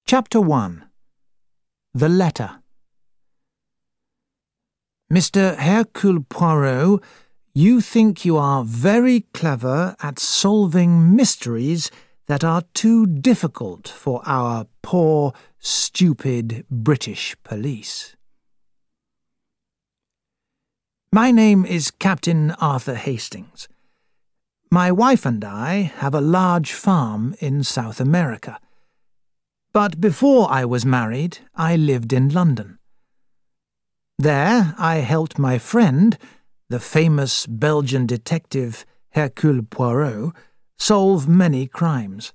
Chapter 1. The Letter. Mr. Hercule Poirot, you think you are very clever at solving mysteries that are too difficult for our poor, stupid British police. My name is Captain Arthur Hastings. My wife and I have a large farm in South America. But before I was married, I lived in London. There I helped my friend, the famous Belgian detective Hercule Poirot, solve many crimes.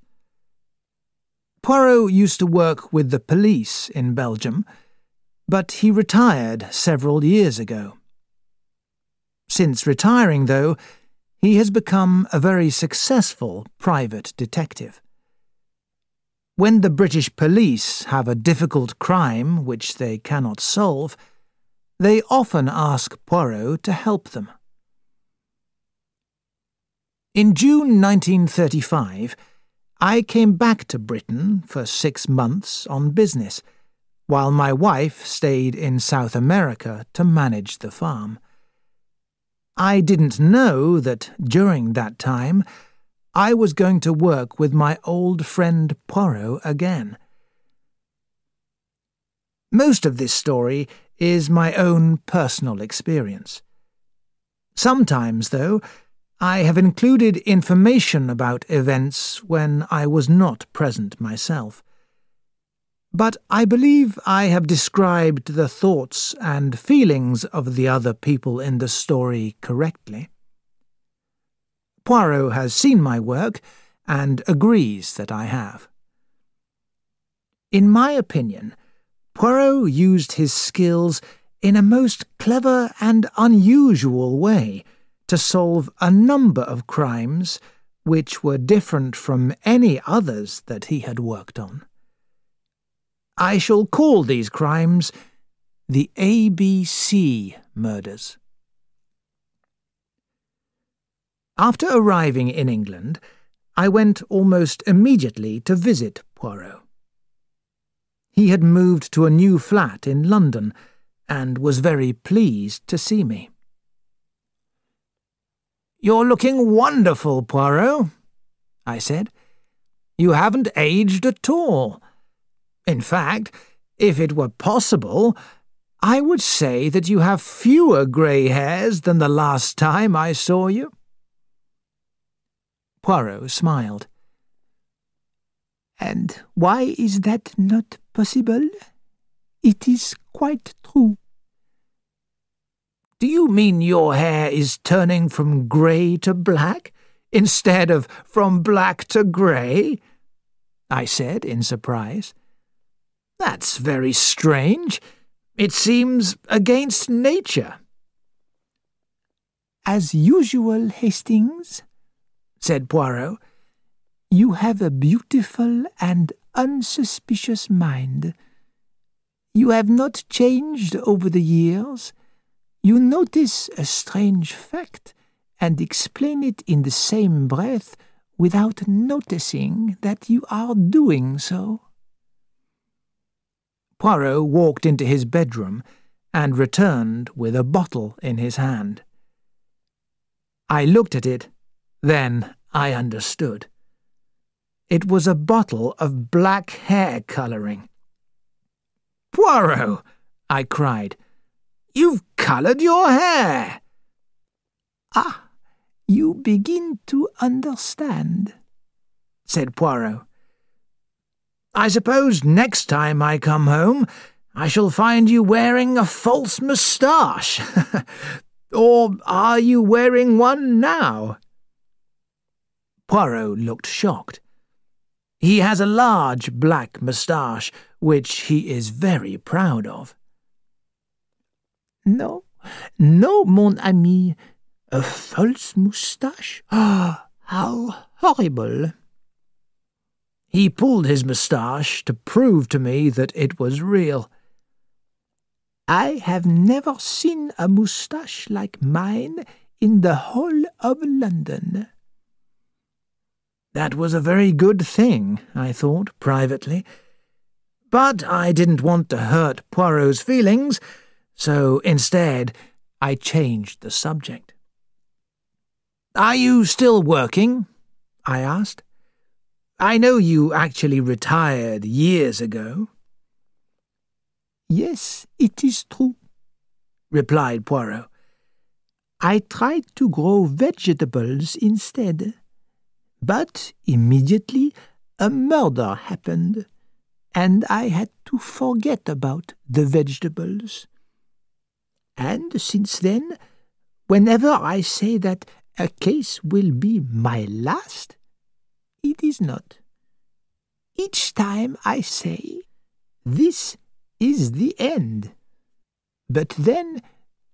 Poirot used to work with the police in Belgium, but he retired several years ago. Since retiring, though, he has become a very successful private detective. When the British police have a difficult crime which they cannot solve, they often ask Poirot to help them. In June 1935, I came back to Britain for 6 months on business, while my wife stayed in South America to manage the farm. I didn't know that during that time I was going to work with my old friend Poirot again. Most of this story is my own personal experience. Sometimes, though, I have included information about events when I was not present myself. But I believe I have described the thoughts and feelings of the other people in the story correctly. Poirot has seen my work and agrees that I have. In my opinion, Poirot used his skills in a most clever and unusual way to solve a number of crimes which were different from any others that he had worked on. I shall call these crimes the ABC murders. After arriving in England, I went almost immediately to visit Poirot. He had moved to a new flat in London and was very pleased to see me. "You're looking wonderful, Poirot," I said. "You haven't aged at all. In fact, if it were possible, I would say that you have fewer grey hairs than the last time I saw you." Poirot smiled. "And why is that not possible? It is quite true." "Do you mean your hair is turning from grey to black, instead of from black to grey?" I said in surprise. "That's very strange. It seems against nature." "As usual, Hastings," said Poirot, "you have a beautiful and unsuspicious mind. You have not changed over the years. You notice a strange fact and explain it in the same breath without noticing that you are doing so." Poirot walked into his bedroom and returned with a bottle in his hand. I looked at it. Then I understood. It was a bottle of black hair colouring. "Poirot," I cried, "you've coloured your hair!" "Ah, you begin to understand," said Poirot. "I suppose next time I come home I shall find you wearing a false moustache. Or are you wearing one now?" Poirot looked shocked. He has a large black moustache, which he is very proud of. "No, no, mon ami, a false moustache? Ah, how horrible!" He pulled his moustache to prove to me that it was real. "I have never seen a moustache like mine in the whole of London." That was a very good thing, I thought privately. But I didn't want to hurt Poirot's feelings, so instead I changed the subject. "Are you still working?" I asked. "I know you actually retired years ago." "Yes, it is true," replied Poirot. "I tried to grow vegetables instead. But immediately a murder happened, and I had to forget about the vegetables. And since then, whenever I say that a case will be my last, it is not. Each time I say, this is the end. But then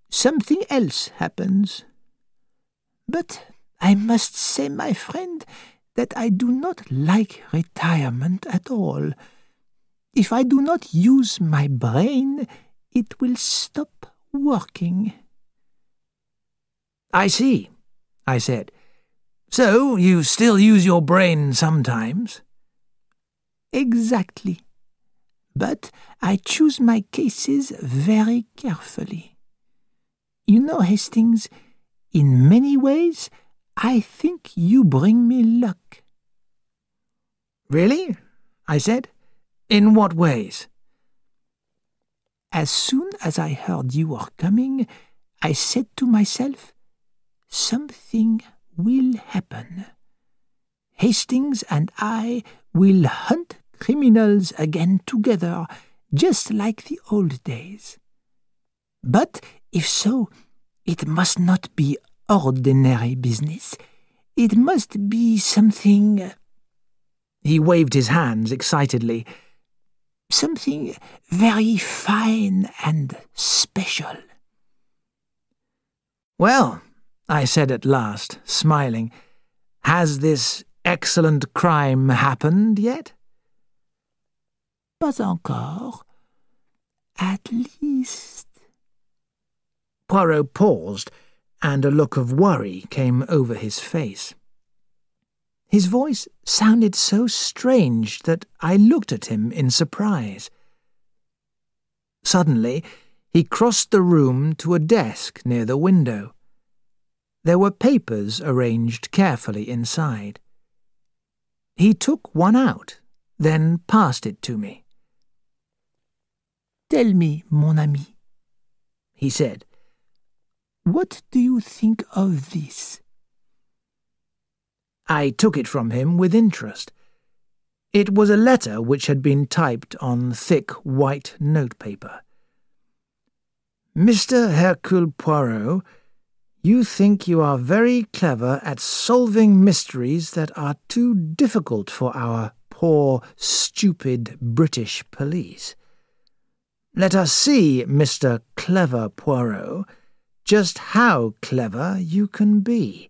something else happens. But I must say, my friend, that I do not like retirement at all. If I do not use my brain, it will stop working." "I see," I said. "So you still use your brain sometimes?" "Exactly. But I choose my cases very carefully. You know, Hastings, in many ways, I think you bring me luck." "Really?" I said. "In what ways?" "As soon as I heard you were coming, I said to myself, something will happen. Hastings and I will hunt criminals again together, just like the old days. But if so, it must not be ordinary business. It must be something—" He waved his hands excitedly. "Something very fine and special." "Well," I said at last, smiling, "has this excellent crime happened yet?" "Pas encore. At least—" Poirot paused, and a look of worry came over his face. His voice sounded so strange that I looked at him in surprise. Suddenly, he crossed the room to a desk near the window. There were papers arranged carefully inside. He took one out, then passed it to me. "Tell me, mon ami," he said, "what do you think of this?" I took it from him with interest. It was a letter which had been typed on thick white notepaper. "Mr. Hercule Poirot, you think you are very clever at solving mysteries that are too difficult for our poor, stupid British police. Let us see, Mr. Clever Poirot, just how clever you can be.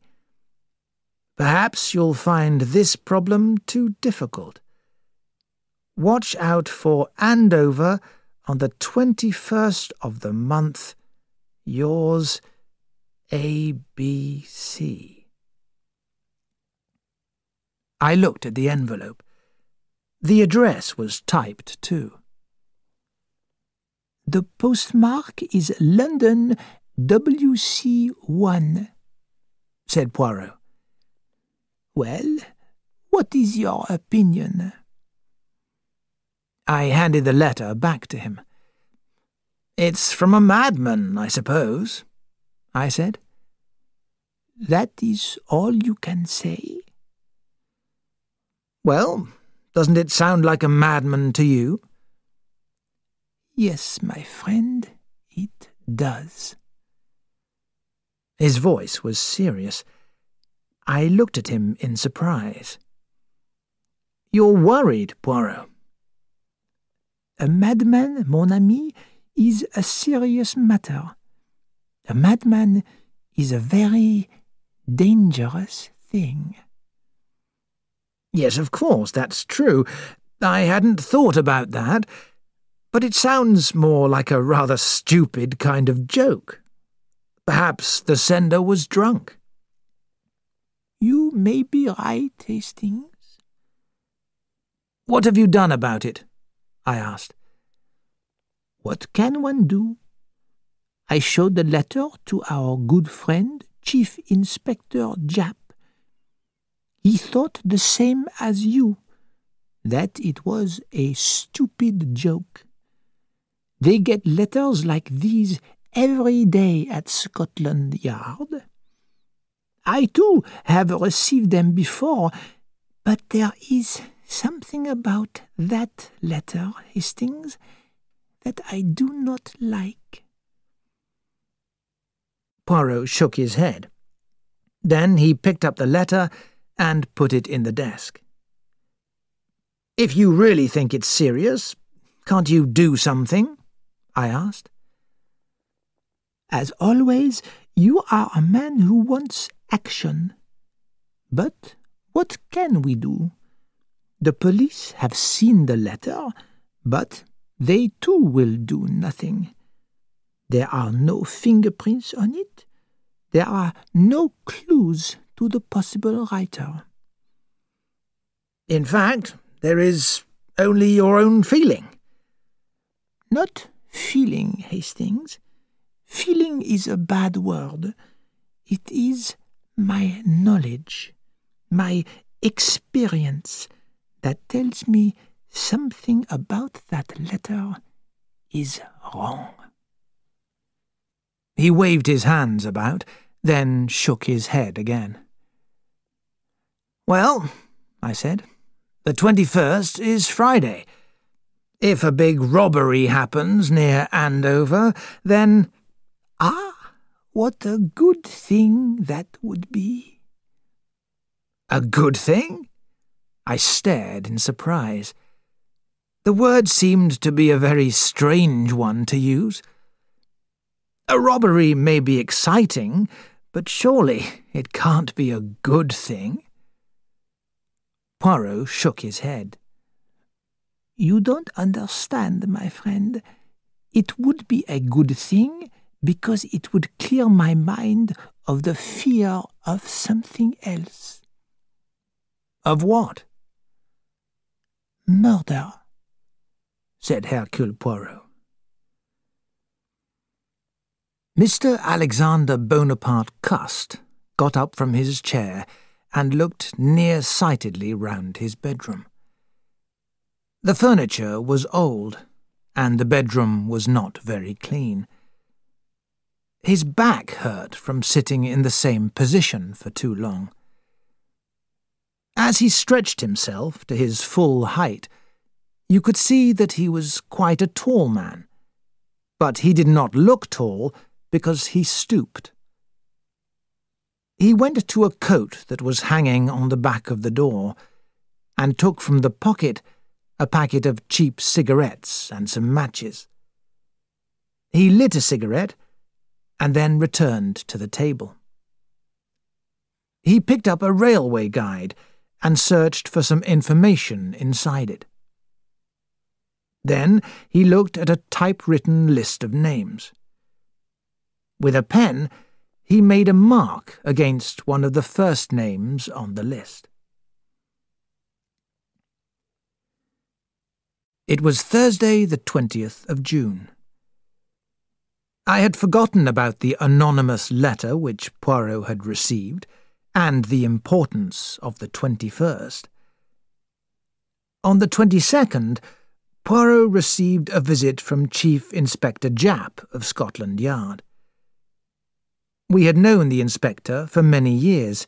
Perhaps you'll find this problem too difficult. Watch out for Andover on the 21st of the month. Yours, A.B.C." I looked at the envelope. The address was typed too. "The postmark is London WC1, said Poirot. "Well, what is your opinion?" I handed the letter back to him. "It's from a madman, I suppose," I said. "That is all you can say?" "Well, doesn't it sound like a madman to you?" "Yes, my friend, it does." His voice was serious. I looked at him in surprise. "You're worried, Poirot." "A madman, mon ami, is a serious matter. A madman is a very dangerous thing." "Yes, of course, that's true. I hadn't thought about that. But it sounds more like a rather stupid kind of joke. Perhaps the sender was drunk." "You may be right, Hastings." "What have you done about it?" I asked. What can one do? I showed the letter to our good friend, Chief Inspector Japp. He thought the same as you, that it was a stupid joke. They get letters like these every day at Scotland Yard. I too have received them before, but there is something about that letter, Hastings, that I do not like. Poirot shook his head. Then he picked up the letter and put it in the desk. "If you really think it's serious, can't you do something?" I asked. As always, you are a man who wants action. But what can we do? The police have seen the letter, but they too will do nothing. There are no fingerprints on it. There are no clues to the possible writer. In fact, there is only your own feeling. Not feeling, Hastings. Feeling is a bad word. It is my knowledge, my experience that tells me something about that letter is wrong. He waved his hands about, then shook his head again. "Well," I said, "the 21st is Friday. If a big robbery happens near Andover, then—" "Ah, what a good thing that would be." "A good thing?" I stared in surprise. The word seemed to be a very strange one to use. A robbery may be exciting, but surely it can't be a good thing. Poirot shook his head. "You don't understand, my friend. It would be a good thing because it would clear my mind of the fear of something else." "Of what?" "Murder," said Hercule Poirot. Mr. Alexander Bonaparte Cust got up from his chair and looked near-sightedly round his bedroom. The furniture was old, and the bedroom was not very clean. His back hurt from sitting in the same position for too long. As he stretched himself to his full height, you could see that he was quite a tall man, but he did not look tall because he stooped. He went to a coat that was hanging on the back of the door, and took from the pocket a packet of cheap cigarettes and some matches. He lit a cigarette, and then returned to the table. He picked up a railway guide and searched for some information inside it. Then he looked at a typewritten list of names. With a pen, he made a mark against one of the first names on the list. It was Thursday, the 20th of June. I had forgotten about the anonymous letter which Poirot had received, and the importance of the 21st. On the 22nd, Poirot received a visit from Chief Inspector Japp of Scotland Yard. We had known the inspector for many years,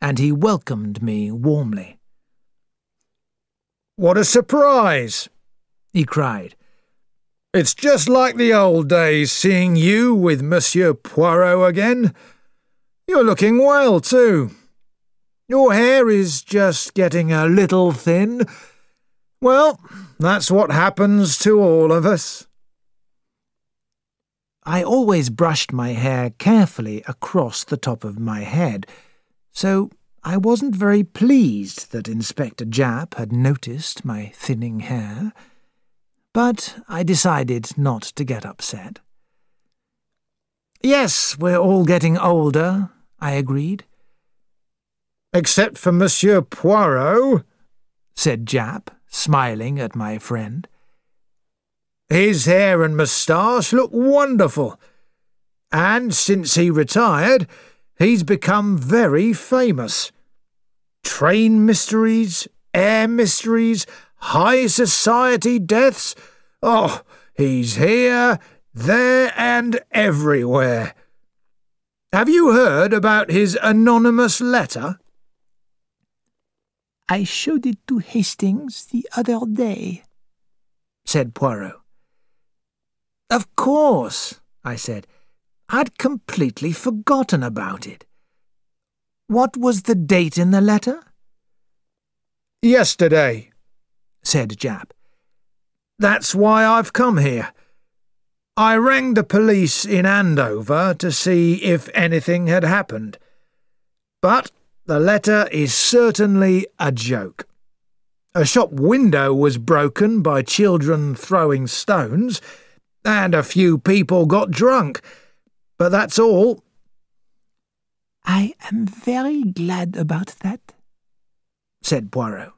and he welcomed me warmly. "What a surprise!" he cried. "It's just like the old days seeing you with Monsieur Poirot again. You're looking well, too. Your hair is just getting a little thin. Well, that's what happens to all of us." I always brushed my hair carefully across the top of my head, so I wasn't very pleased that Inspector Japp had noticed my thinning hair, but I decided not to get upset. "Yes, we're all getting older," I agreed. "Except for Monsieur Poirot," said Japp, smiling at my friend. His hair and moustache look wonderful, and since he retired, he's become very famous. Train mysteries, air mysteries, high society deaths. Oh, he's here, there, and everywhere. Have you heard about his anonymous letter? I showed it to Hastings the other day, said Poirot. Of course, I said. I'd completely forgotten about it. What was the date in the letter? Yesterday, said Japp. That's why I've come here. I rang the police in Andover to see if anything had happened. But the letter is certainly a joke. A shop window was broken by children throwing stones, and a few people got drunk. But that's all. I am very glad about that, said Poirot.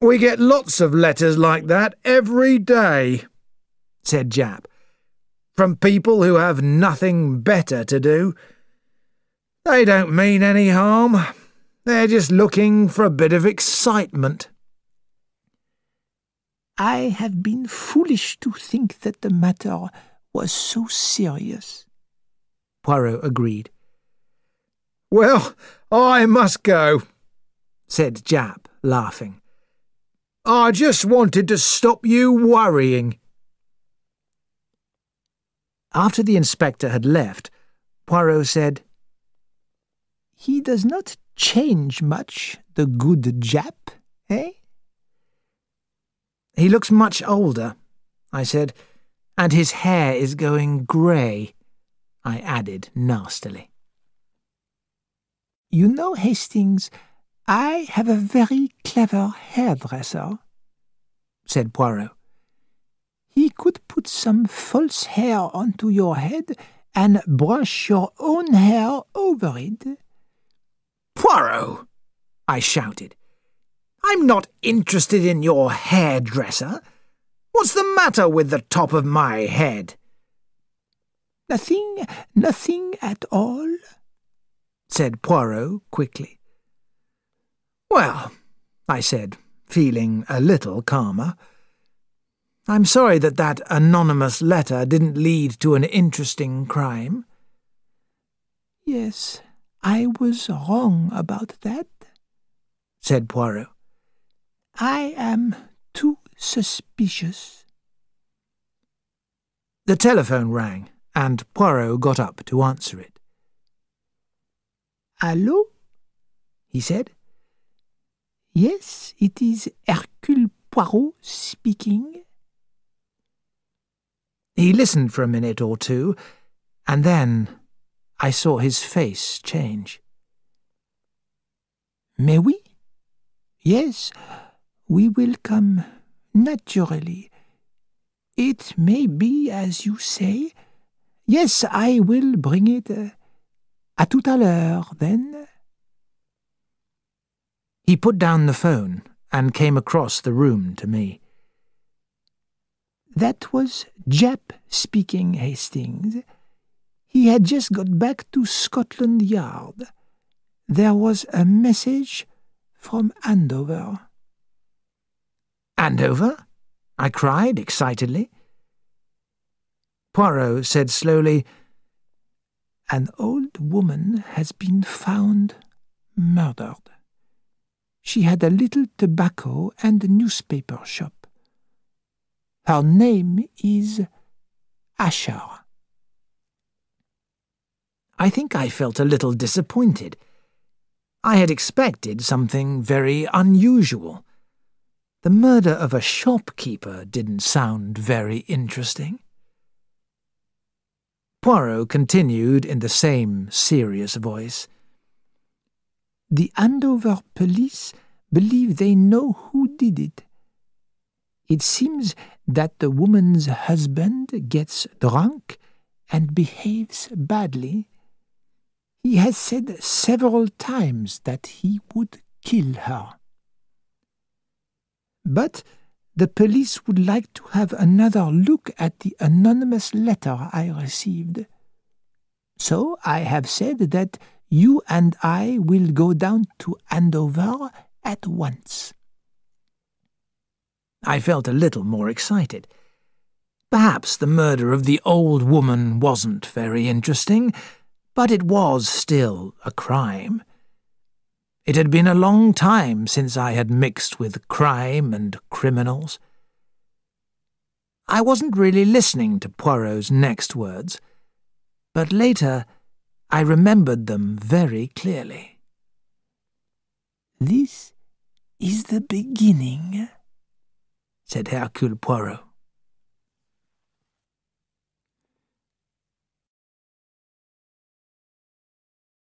We get lots of letters like that every day, said Japp, from people who have nothing better to do. They don't mean any harm. They're just looking for a bit of excitement. I have been foolish to think that the matter was so serious, Poirot agreed. Well, I must go, said Japp, laughing. I just wanted to stop you worrying. After the inspector had left, Poirot said, He does not change much, the good Japp, eh? He looks much older, I said, and his hair is going grey, I added nastily. You know, Hastings, I have a very clever hairdresser, said Poirot. He could put some false hair onto your head and brush your own hair over it. Poirot, I shouted. I'm not interested in your hairdresser. What's the matter with the top of my head? Nothing at all, said Poirot quickly. Well, I said, feeling a little calmer, I'm sorry that anonymous letter didn't lead to an interesting crime. Yes, I was wrong about that, said Poirot. I am too suspicious. The telephone rang, and Poirot got up to answer it. Allô? He said. Yes, it is Hercule Poirot speaking. He listened for a minute or two, and then I saw his face change. Mais oui. Yes, we will come naturally. It may be as you say. Yes, I will bring it. À tout à l'heure, then. He put down the phone and came across the room to me. That was Japp speaking, Hastings. He had just got back to Scotland Yard. There was a message from Andover. Andover? I cried excitedly. Poirot said slowly, An old woman has been found murdered. She had a little tobacco and newspaper shop. Her name is Asher. I think I felt a little disappointed. I had expected something very unusual. The murder of a shopkeeper didn't sound very interesting. Poirot continued in the same serious voice. The Andover police believe they know who did it. It seems that the woman's husband gets drunk and behaves badly. He has said several times that he would kill her. But The police would like to have another look at the anonymous letter I received. So I have said that you and I will go down to Andover at once." I felt a little more excited. Perhaps the murder of the old woman wasn't very interesting, but it was still a crime. It had been a long time since I had mixed with crime and criminals. I wasn't really listening to Poirot's next words, but later I remembered them very clearly. "This is the beginning," said Hercule Poirot.